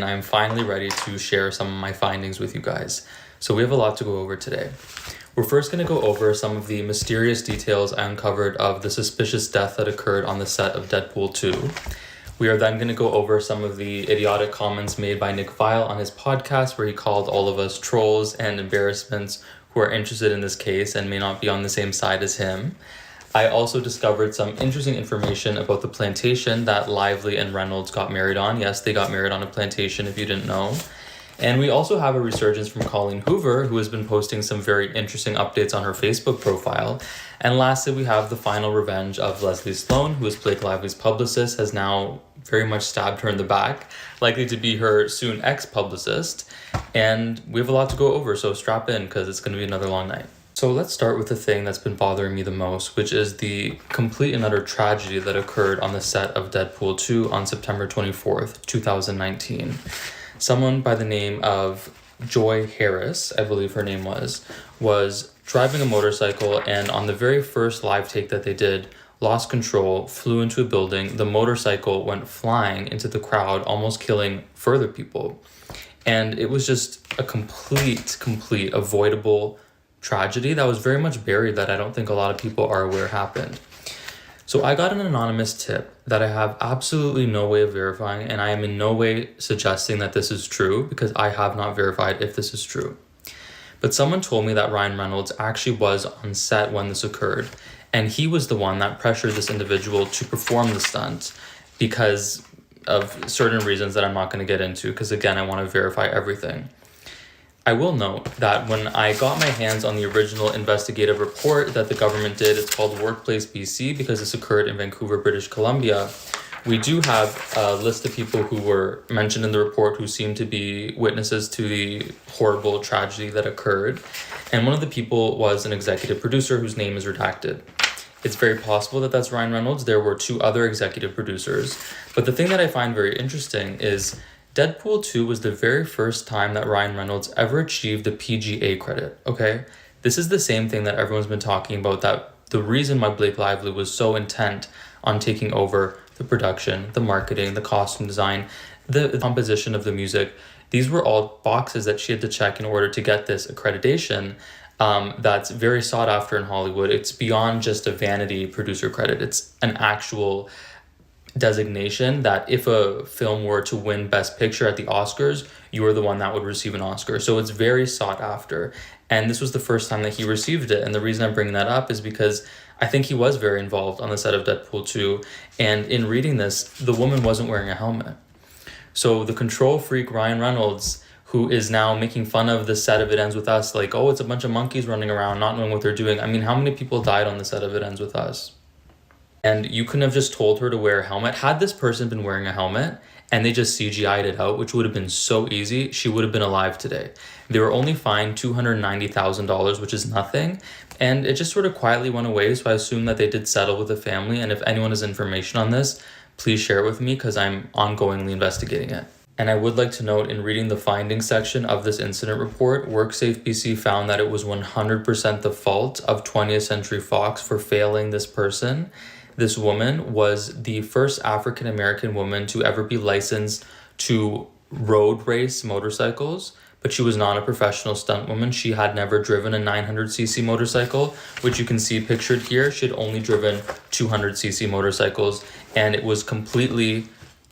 and I'm finally ready to share some of my findings with you guys. So we have a lot to go over today. We're first going to go over some of the mysterious details I uncovered of the suspicious death that occurred on the set of Deadpool 2. We are then going to go over some of the idiotic comments made by Nick Viall on his podcast, where he called all of us trolls and embarrassments who are interested in this case and may not be on the same side as him. I also discovered some interesting information about the plantation that Lively and Reynolds got married on. Yes, they got married on a plantation, if you didn't know. And we also have a resurgence from Colleen Hoover, who has been posting some very interesting updates on her Facebook profile. And lastly, we have the final revenge of Leslie Sloan, who is Blake Lively's publicist, has now very much stabbed her in the back, likely to be her soon ex-publicist. And we have a lot to go over, so strap in, because it's going to be another long night. So let's start with the thing that's been bothering me the most, which is the complete and utter tragedy that occurred on the set of Deadpool 2 on September 24th, 2019. Someone by the name of Joy Harris, I believe her name was driving a motorcycle, and on the very first live take that they did, lost control, flew into a building. The motorcycle went flying into the crowd, almost killing further people. And it was just a complete avoidable tragedy that was very much buried, that I don't think a lot of people are aware happened. So I got an anonymous tip that I have absolutely no way of verifying, and I am in no way suggesting that this is true, because I have not verified if this is true. But someone told me that Ryan Reynolds actually was on set when this occurred, and he was the one that pressured this individual to perform the stunt because of certain reasons that I'm not going to get into, because again, I want to verify everything. I will note that when I got my hands on the original investigative report that the government did, it's called Workplace BC, because this occurred in Vancouver, British Columbia. We do have a list of people who were mentioned in the report who seem to be witnesses to the horrible tragedy that occurred. And one of the people was an executive producer whose name is redacted. It's very possible that that's Ryan Reynolds. There were two other executive producers. But the thing that I find very interesting is Deadpool 2 was the very first time that Ryan Reynolds ever achieved the PGA credit, okay? This is the same thing that everyone's been talking about, that the reason why Blake Lively was so intent on taking over the production, the marketing, the costume design, the composition of the music. These were all boxes that she had to check in order to get this accreditation that's very sought after in Hollywood. It's beyond just a vanity producer credit. It's an actual designation that if a film were to win Best Picture at the Oscars, you are the one that would receive an Oscar. So it's very sought after. And this was the first time that he received it. And the reason I'm bringing that up is because I think he was very involved on the set of Deadpool 2. And in reading this, the woman wasn't wearing a helmet. So the control freak Ryan Reynolds, who is now making fun of the set of It Ends With Us, like, oh, it's a bunch of monkeys running around not knowing what they're doing. I mean, how many people died on the set of It Ends With Us? And you couldn't have just told her to wear a helmet. Had this person been wearing a helmet and they just CGI'd it out, which would have been so easy, she would have been alive today. They were only fined $290,000, which is nothing. And it just sort of quietly went away. So I assume that they did settle with the family. And if anyone has information on this, please share it with me, because I'm ongoingly investigating it. And I would like to note, in reading the findings section of this incident report, WorkSafe BC found that it was 100% the fault of 20th Century Fox for failing this person. This woman was the first African-American woman to ever be licensed to road race motorcycles, but she was not a professional stunt woman. She had never driven a 900cc motorcycle, which you can see pictured here. She had only driven 200cc motorcycles, and it was completely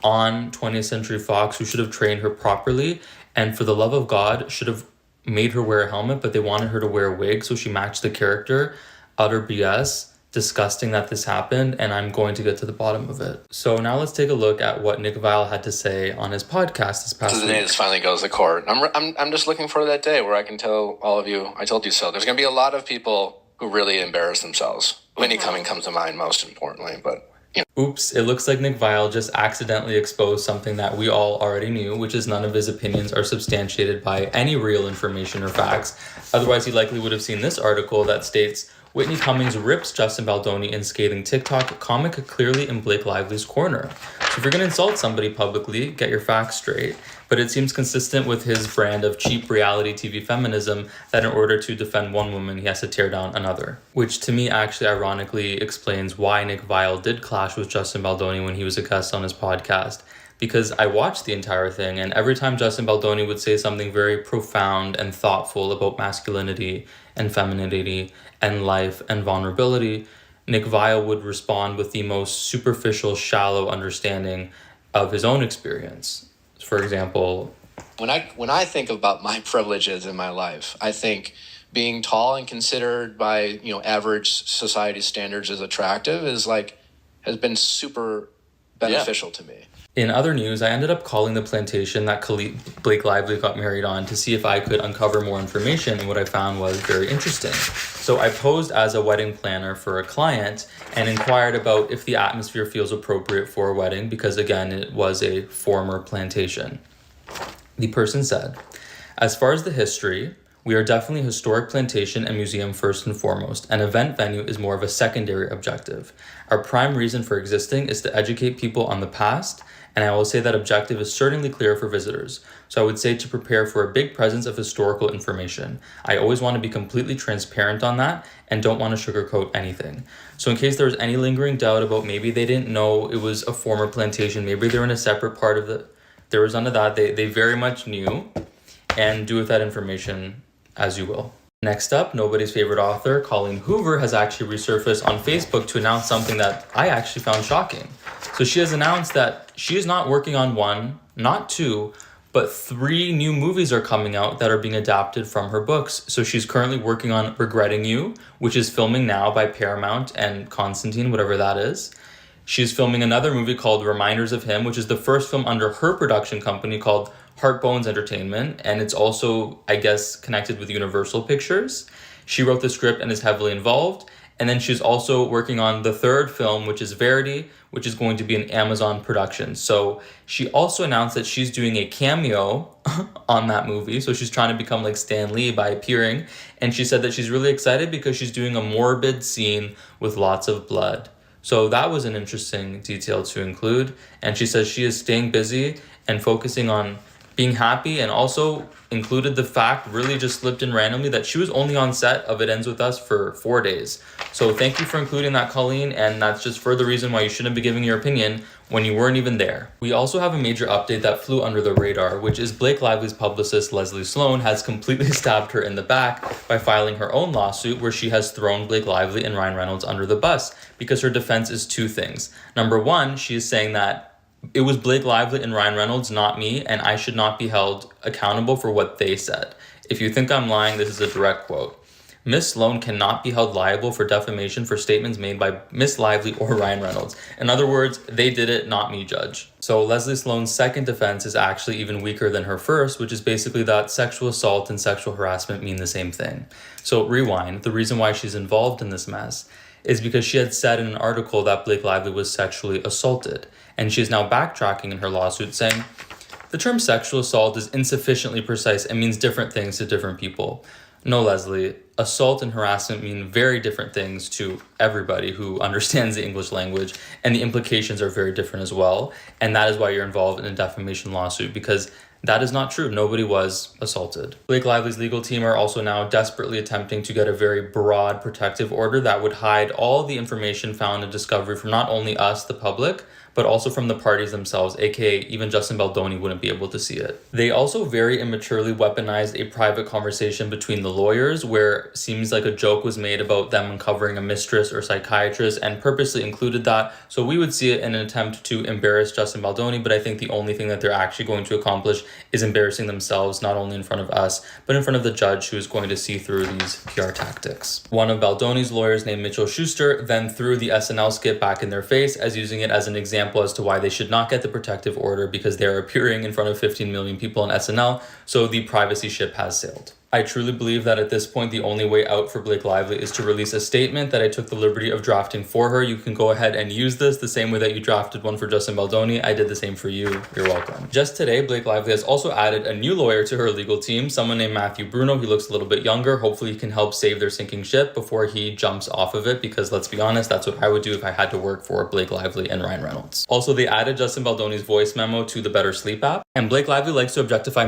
on 20th Century Fox, who should have trained her properly, and for the love of God, should have made her wear a helmet, but they wanted her to wear a wig, so she matched the character. Utter BS. Disgusting that this happened, and I'm going to get to the bottom of it. So now let's take a look at what Nick Viall had to say on his podcast this past week. So the day this finally goes to court. I'm just looking for that day where I can tell all of you, I told you so. There's going to be a lot of people who really embarrass themselves. Winnie Cumming comes to mind most importantly, but you know. Oops, it looks like Nick Viall just accidentally exposed something that we all already knew, which is none of his opinions are substantiated by any real information or facts. Otherwise, he likely would have seen this article that states, Whitney Cummings rips Justin Baldoni in scathing TikTok, comic clearly in Blake Lively's corner. So if you're going to insult somebody publicly, get your facts straight. But it seems consistent with his brand of cheap reality TV feminism that in order to defend one woman, he has to tear down another. Which to me actually ironically explains why Nick Viall did clash with Justin Baldoni when he was a guest on his podcast. because I watched the entire thing, and every time Justin Baldoni would say something very profound and thoughtful about masculinity and femininity and life and vulnerability, Nick Viall would respond with the most superficial, shallow understanding of his own experience. For example, when I think about my privileges in my life, I think being tall and considered by average society standards as attractive has been super beneficial to me. In other news, I ended up calling the plantation that Blake Lively got married on to see if I could uncover more information, and what I found was very interesting. So I posed as a wedding planner for a client and inquired about if the atmosphere feels appropriate for a wedding, because again, it was a former plantation. The person said, "As far as the history, we are definitely a historic plantation and museum first and foremost. An event venue is more of a secondary objective. Our prime reason for existing is to educate people on the past, and I will say that objective is certainly clear for visitors. So I would say to prepare for a big presence of historical information. I always want to be completely transparent on that and don't want to sugarcoat anything. So in case there was any lingering doubt about maybe they didn't know it was a former plantation, maybe they're in a separate part of there was none of that. They very much knew, and do with that information as you will." Next up, nobody's favorite author, Colleen Hoover, has actually resurfaced on Facebook to announce something that I actually found shocking. So she has announced that she is not working on one, not two, but 3 new movies are coming out that are being adapted from her books. So she's currently working on Regretting You, which is filming now by Paramount and Constantine, whatever that is. She's filming another movie called Reminders of Him, which is the first film under her production company called Heart Bones Entertainment, and it's also, I guess, connected with Universal Pictures. She wrote the script and is heavily involved. And then she's also working on the 3rd film, which is Verity, which is going to be an Amazon production. So she also announced that she's doing a cameo on that movie. So she's trying to become like Stan Lee by appearing. And she said that she's really excited because she's doing a morbid scene with lots of blood. So that was an interesting detail to include. And she says she is staying busy and focusing on being happy, and also included the fact, really just slipped in randomly, that she was only on set of It Ends With Us for 4 days. So thank you for including that, Colleen, and that's just further reason why you shouldn't be giving your opinion when you weren't even there. We also have a major update that flew under the radar, which is Blake Lively's publicist, Leslie Sloan, has completely stabbed her in the back by filing her own lawsuit where she has thrown Blake Lively and Ryan Reynolds under the bus, because her defense is 2 things. Number 1, she is saying that it was Blake Lively and Ryan Reynolds, not me, and I should not be held accountable for what they said. If you think I'm lying, this is a direct quote. Miss Sloan cannot be held liable for defamation for statements made by Miss Lively or Ryan Reynolds. In other words, they did it, not me, judge. So Leslie Sloan's second defense is actually even weaker than her first, which is basically that sexual assault and sexual harassment mean the same thing. So rewind, the reason why she's involved in this mess is because she had said in an article that Blake Lively was sexually assaulted. And she is now backtracking in her lawsuit saying, the term sexual assault is insufficiently precise and means different things to different people. No, Leslie, assault and harassment mean very different things to everybody who understands the English language, and the implications are very different as well. And that is why you're involved in a defamation lawsuit, because that is not true. Nobody was assaulted. Blake Lively's legal team are also now desperately attempting to get a very broad protective order that would hide all the information found in discovery from not only us, the public, but also from the parties themselves, aka even Justin Baldoni wouldn't be able to see it. They also very immaturely weaponized a private conversation between the lawyers where it seems like a joke was made about them uncovering a mistress or psychiatrist, and purposely included that. So we would see it in an attempt to embarrass Justin Baldoni, but I think the only thing that they're actually going to accomplish is embarrassing themselves, not only in front of us, but in front of the judge who is going to see through these PR tactics. One of Baldoni's lawyers, named Mitchell Schuster, then threw the SNL skit back in their face as using it as an example as to why they should not get the protective order, because they're appearing in front of 15 million people on SNL, so the privacy ship has sailed. I truly believe that at this point, the only way out for Blake Lively is to release a statement that I took the liberty of drafting for her. You can go ahead and use this the same way that you drafted one for Justin Baldoni. I did the same for you. You're welcome. Just today, Blake Lively has also added a new lawyer to her legal team, someone named Matthew Bruno. He looks a little bit younger. Hopefully he can help save their sinking ship before he jumps off of it, because let's be honest, that's what I would do if I had to work for Blake Lively and Ryan Reynolds. Also, they added Justin Baldoni's voice memo to the Better Sleep app, and Blake Lively likes to objectify